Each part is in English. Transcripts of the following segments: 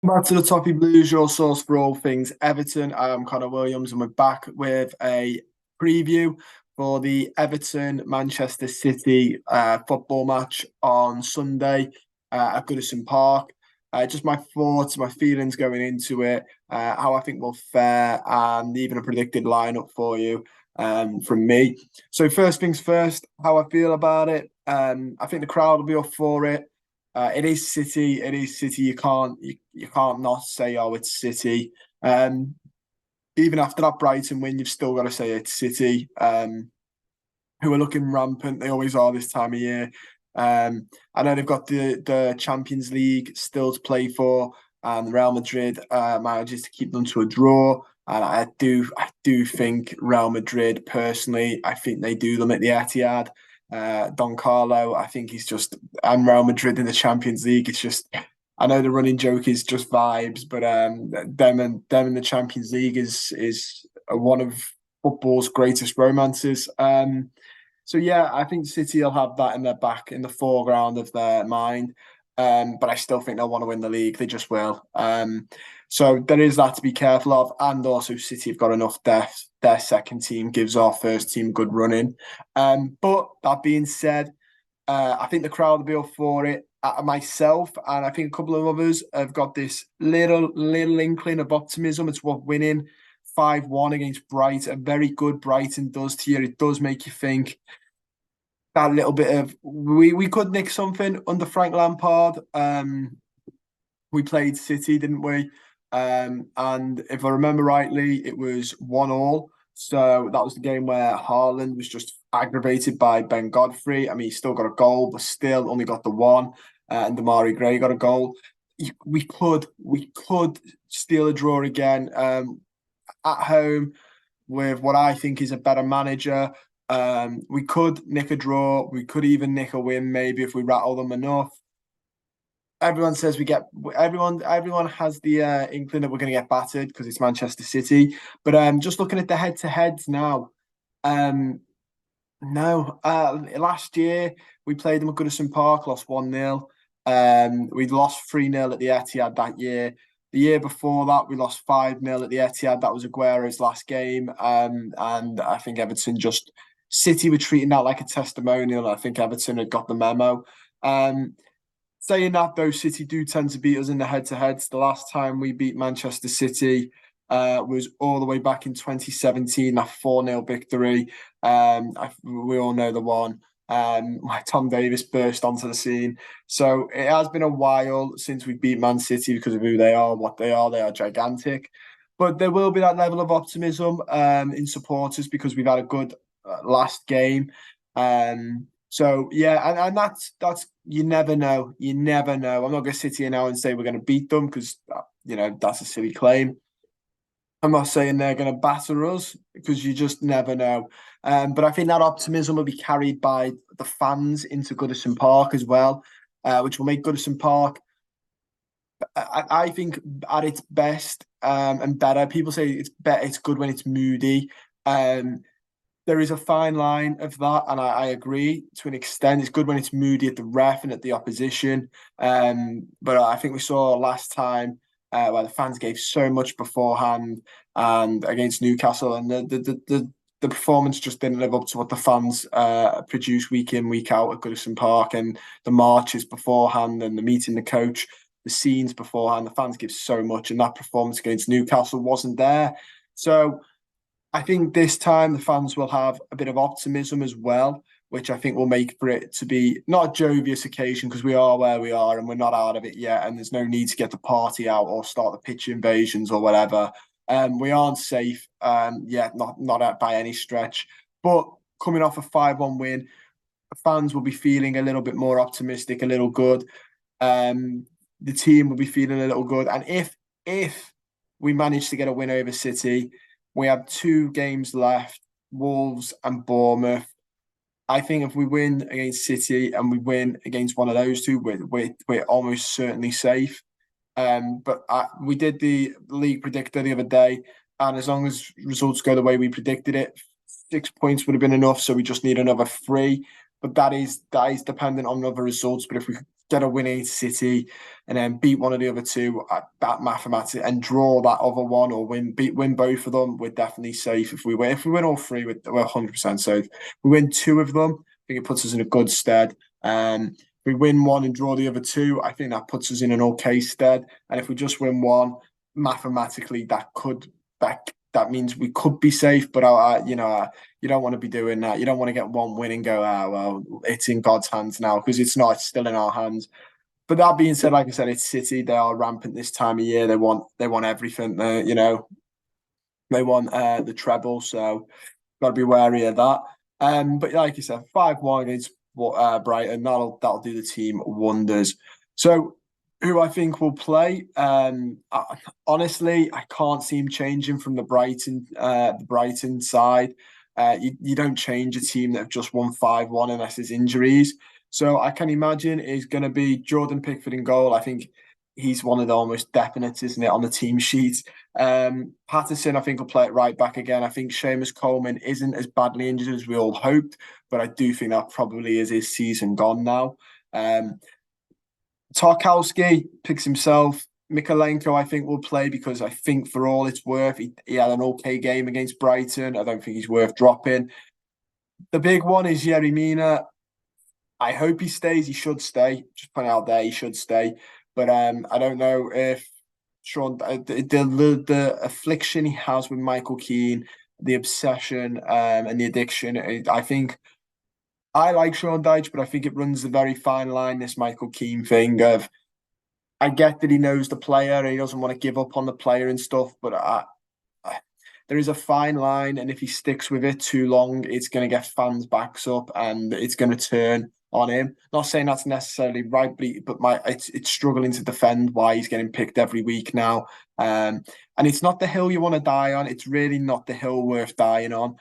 Back to the Toffee Blues, your source for all things Everton. I am Connor Williams, and we're back with a preview for the Everton Manchester City football match on Sunday at Goodison Park. Just my thoughts, my feelings going into it, how I think we'll fare, and even a predicted lineup for you from me. So first things first, how I feel about it. I think the crowd will be up for it. It is City. It is City. You can't not say, oh, it's City. Even after that Brighton win, you've still got to say it's City. Who are looking rampant. They always are this time of year. I know they've got the Champions League still to play for, and Real Madrid manages to keep them to a draw. And I do think Real Madrid personally, I think they do them at the Etihad. Don Carlo, I think he's just and Real Madrid in the Champions League. It's just I know the running joke is just vibes, but them in the Champions League is one of football's greatest romances. So yeah, I think City will have that in their back, in the foreground of their mind. But I still think they'll want to win the league. They just will. So there is that to be careful of. And also City have got enough depth. Their second team gives our first team good running. But that being said, I think the crowd will be up for it. Myself and I think a couple of others have got this little inkling of optimism. It's what winning 5-1 against Brighton, a very good Brighton does to you. It does make you think that little bit of we could nick something under Frank Lampard. We played City, didn't we? And if I remember rightly, it was 1-1. So that was the game where Haaland was just aggravated by Ben Godfrey. I mean, he still got a goal, but still only got the one. And Damari Gray got a goal. We could steal a draw again at home with what I think is a better manager. We could nick a draw. We could even nick a win, maybe if we rattle them enough. Everyone says we get everyone has the inkling that we're going to get battered because it's Manchester City. But just looking at the head-to-heads now, no. Last year we played them at Goodison Park, lost 1-0. We lost 3-0 at the Etihad that year. The year before that, we lost 5-0 at the Etihad. That was Aguero's last game. And I think City were treating that like a testimonial. I think Everton had got the memo. Saying that, though, City do tend to beat us in the head-to-heads. The last time we beat Manchester City was all the way back in 2017, that 4-0 victory. We all know the one. Tom Davis burst onto the scene. So it has been a while since we beat Man City because of who they are, what they are. They are gigantic. But there will be that level of optimism in supporters because we've had a good last game. So yeah, and that's you never know. You never know. I'm not going to sit here now and say we're going to beat them because that's a silly claim. I'm not saying they're going to batter us because you just never know. But I think that optimism will be carried by the fans into Goodison Park as well, which will make Goodison Park, I think, at its best and better. People say it's better, it's good when it's moody. There is a fine line of that, and I agree to an extent. It's good when it's moody at the ref and at the opposition. But I think we saw last time where the fans gave so much beforehand and against Newcastle, and the performance just didn't live up to what the fans produce week in, week out at Goodison Park, and the marches beforehand and the meeting the coach, the scenes beforehand. The fans give so much, and that performance against Newcastle wasn't there. So I think this time the fans will have a bit of optimism as well, which I think will make for it to be not a jovious occasion because we are where we are and we're not out of it yet. And there's no need to get the party out or start the pitch invasions or whatever. We aren't safe yet, not by any stretch. But coming off a 5-1 win, the fans will be feeling a little bit more optimistic, a little good. The team will be feeling a little good. And if we manage to get a win over City, we have 2 games left, Wolves and Bournemouth. I think if we win against City and we win against one of those two, we're almost certainly safe. But we did the league predictor the other day, and as long as results go the way we predicted it, 6 points would have been enough. So we just need another 3. But that is dependent on other results. But if we get a win against City, and then beat one of the other two at mathematics and draw that other one or win both of them, we're definitely safe. If we win all three, we're 100% safe. If we win two of them, I think it puts us in a good stead. If we win one and draw the other two, I think that puts us in an okay stead. And if we just win one, mathematically, that means we could be safe. But you don't want to be doing that. You don't want to get one win and go, well, it's in God's hands now, because it's not. It's still in our hands. But that being said, like I said, it's City. They are rampant this time of year. They want everything. They want the treble. So got to be wary of that. But like you said, 5-1 against Brighton. That'll do the team wonders. So who I think will play? Honestly, I can't see him changing from the Brighton side. You don't change a team that have just won 5-1 unless there's injuries. So I can imagine it's going to be Jordan Pickford in goal. I think he's one of the almost definites, isn't it, on the team sheet. Patterson, I think, will play it right back again. I think Seamus Coleman isn't as badly injured as we all hoped, but I do think that probably is his season gone now. Tarkowski picks himself. Mikalenko, I think, will play because I think for all it's worth, he had an okay game against Brighton. I don't think he's worth dropping. The big one is Yerry Mina. I hope he stays. He should stay. Just put it out there, he should stay. But I don't know if Sean, the affliction he has with Michael Keane, the obsession and the addiction. I think I like Sean Dyche, but I think it runs the very fine line, this Michael Keane thing of, I get that he knows the player and he doesn't want to give up on the player and stuff, but there is a fine line, and if he sticks with it too long, it's going to get fans' backs up and it's going to turn on him. Not saying that's necessarily right, but it's struggling to defend why he's getting picked every week now. And it's not the hill you want to die on. It's really not the hill worth dying on.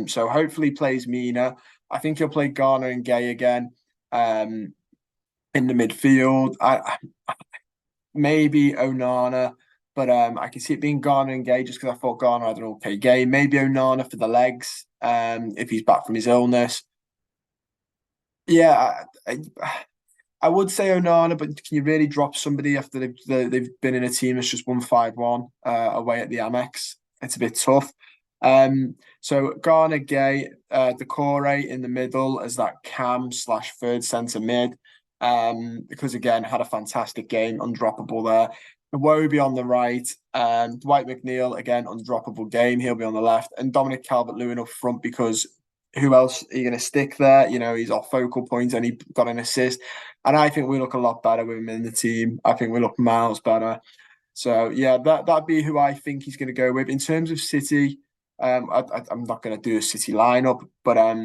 So hopefully he plays Mina. I think he'll play Garner and Gay again in the midfield. Maybe Onana, but I can see it being Garner and Gay just because I thought Garner had an okay game. Maybe Onana for the legs if he's back from his illness. Yeah, I would say Onana, but can you really drop somebody after they've been in a team that's just won 5-1 away at the Amex? It's a bit tough. So Garner, Gay, Decore in the middle as that cam/third centre mid. Because again, had a fantastic game, undroppable there. Iwobi on the right, Dwight McNeil again, undroppable game. He'll be on the left, and Dominic Calvert-Lewin up front because who else are you going to stick there? He's our focal point and he got an assist. And I think we look a lot better with him in the team. I think we look miles better. So yeah, that'd be who I think he's going to go with. In terms of City, I'm not going to do a City lineup, but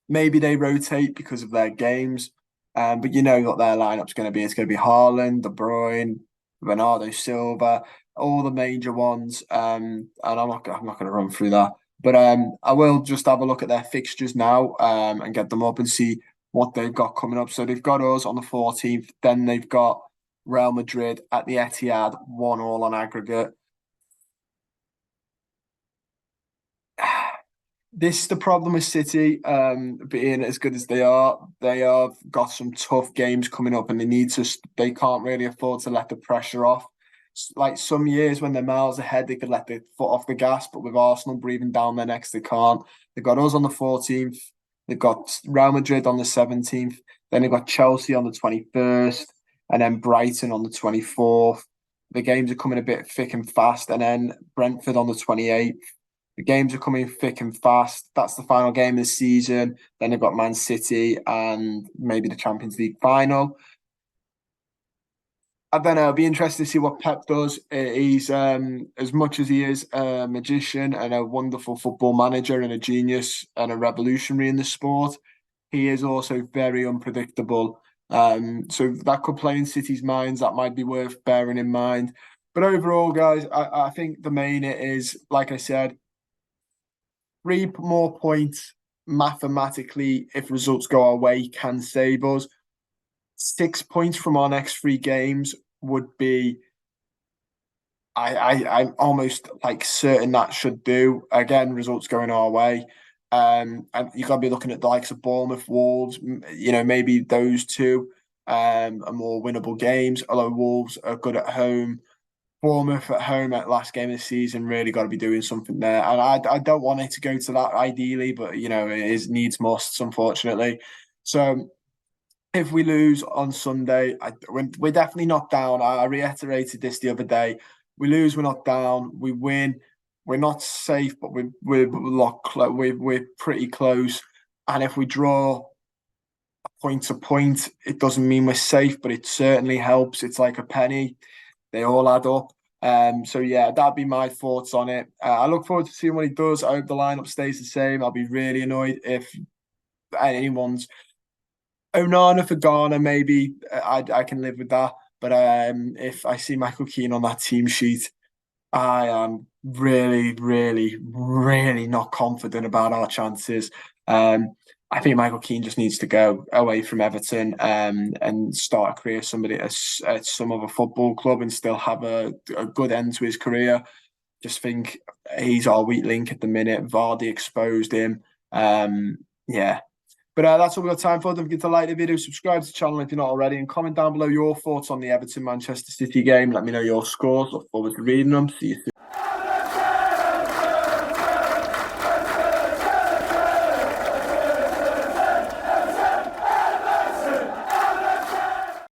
maybe they rotate because of their games. But you know what their lineup's going to be. It's going to be Haaland, De Bruyne, Bernardo Silva, all the major ones. And I'm not going to run through that. But I will just have a look at their fixtures now and get them up and see what they've got coming up. So they've got us on the 14th. Then they've got Real Madrid at the Etihad, 1-1 on aggregate. This is the problem with City being as good as they are. They have got some tough games coming up, and they can't really afford to let the pressure off. Like some years when they're miles ahead, they could let their foot off the gas, but with Arsenal breathing down their necks, they can't. They've got us on the 14th. They've got Real Madrid on the 17th. Then they've got Chelsea on the 21st, and then Brighton on the 24th. The games are coming a bit thick and fast, and then Brentford on the 28th. The games are coming thick and fast. That's the final game of the season. Then they've got Man City and maybe the Champions League final. I don't know. It'll be interesting to see what Pep does. He's as much as he is a magician and a wonderful football manager and a genius and a revolutionary in the sport, he is also very unpredictable. So that could play in City's minds. That might be worth bearing in mind. But overall, guys, I think the main it is, like I said, 3 more points mathematically, if results go our way, can save us. 6 points from our next 3 games would be, I'm almost like certain that should do. Again, results going our way. And you got to be looking at the likes of Bournemouth, Wolves, maybe those two. are more winnable games. Although Wolves are good at home, Bournemouth at home at last game of the season really got to be doing something there. And I don't want it to go to that ideally, but you know, it is needs musts, unfortunately. So if we lose on Sunday, we're definitely not down. I reiterated this the other day. We lose, we're not down. We win, we're not safe, but we're pretty close. And if we draw point to point, it doesn't mean we're safe, but it certainly helps. It's like a penny; they all add up. So yeah, that'd be my thoughts on it. I look forward to seeing what he does. I hope the lineup stays the same. I'll be really annoyed if anyone's Onana for Ghana, maybe I can live with that. But if I see Michael Keane on that team sheet, I am really, really, really not confident about our chances. I think Michael Keane just needs to go away from Everton and start a career somebody at some other football club and still have a good end to his career. Just think he's our weak link at the minute. Vardy exposed him. Yeah, but that's all we've got time for. Don't forget to like the video, subscribe to the channel if you're not already, and comment down below your thoughts on the Everton-Manchester City game. Let me know your scores. Look forward to reading them. See you soon.